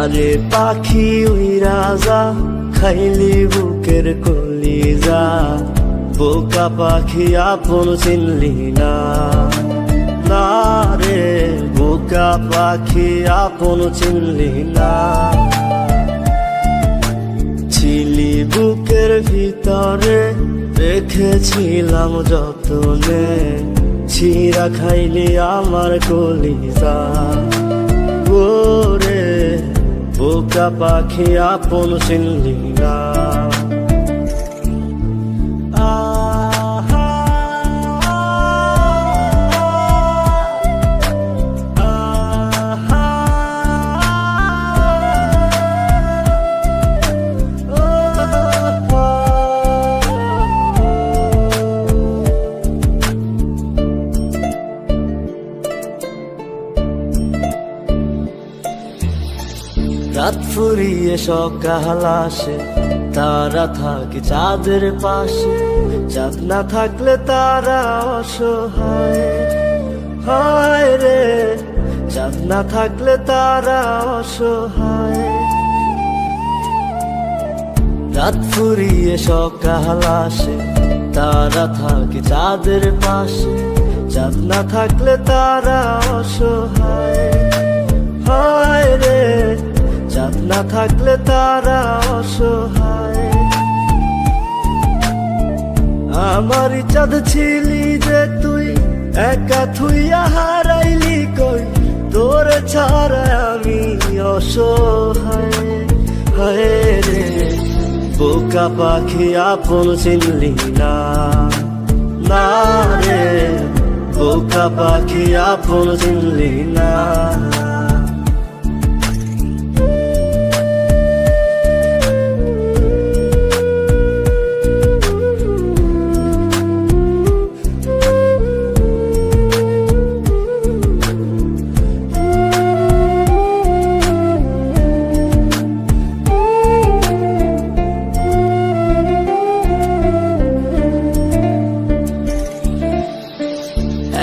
যারে পাখি উইরা যা খাইলি বুকের কলিজা, বোকা পাখি আপন চিনলি না, না রে বোকা পাখি আপন চিনলি না। ছিলি বুকের ভিতরে রেখেছিলাম যতনে, ছিঁড়া খাইলি আমার কলিজা, ওরে বোকা পাখি আপন চিনলি না। রাত ফুরিয়ে সকাল আসে, তারা থাকে চাঁদের পাশে, চাঁদ না থাকলে তারা অসহায়, হায় রে চাঁদ না থাকলে তারা অসহায়। রাত ফুরিয়ে সকাল আসে, তারা থাকে চাঁদের পাশে, চাঁদ না থাকলে তারা অসহায়, হায় রে চাঁদ না থাকলে তারা অসহায়। আমারই চাঁদ ছিলি যে তুই, একা থুইয়া হারাইলি কই, তোরে ছাড়া আমি অসহায়, হায় রে বোকা পাখি আপন চিনলি না, না রে বোকা পাখি আপন চিনলি না।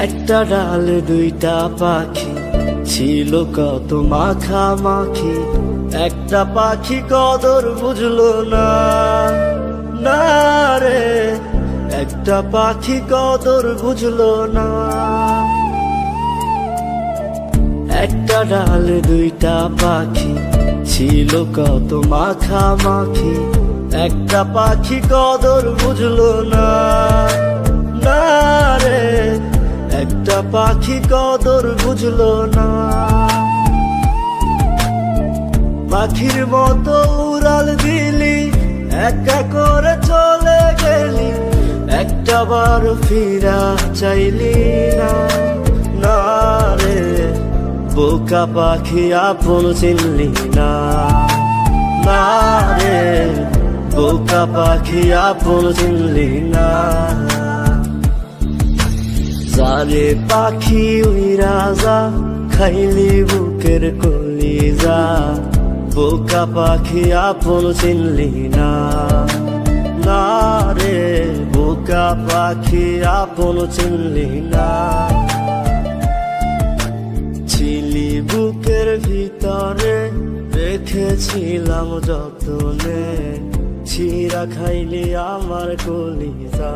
একটা ডালে দুইটা পাখি ছিল কত মাখামাখি, একটা পাখি কদর বুঝলো না, না রে একটা পাখি কদর বুঝলো না। একটা ডালে দুইটা পাখি ছিল কত মাখামাখি, একটা পাখি কদর বুঝলো না, না রে একটা পাখি কদর বুঝলো না। পাখির মতো উড়াল দিলি, একা করে চলে গেলি, একটা বার ফিরা চাইলি না, না রে বোকা পাখি আপন চিনলি না, না রে বোকা পাখি আপন চিনলি না। যারে পাখি উইরা যা খাইলি বুকের কলিজা, বোকা পাখি আপন চিনলি না, না রে বোকা পাখি আপন চিনলি না। ছিলি বুকের ভিতরে রেখেছিলাম যতনে, ছিঁড়া খাইলি আমার কলিজা,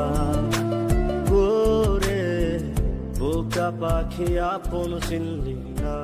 ওরে বোকা পাখি আপন চিনলি না।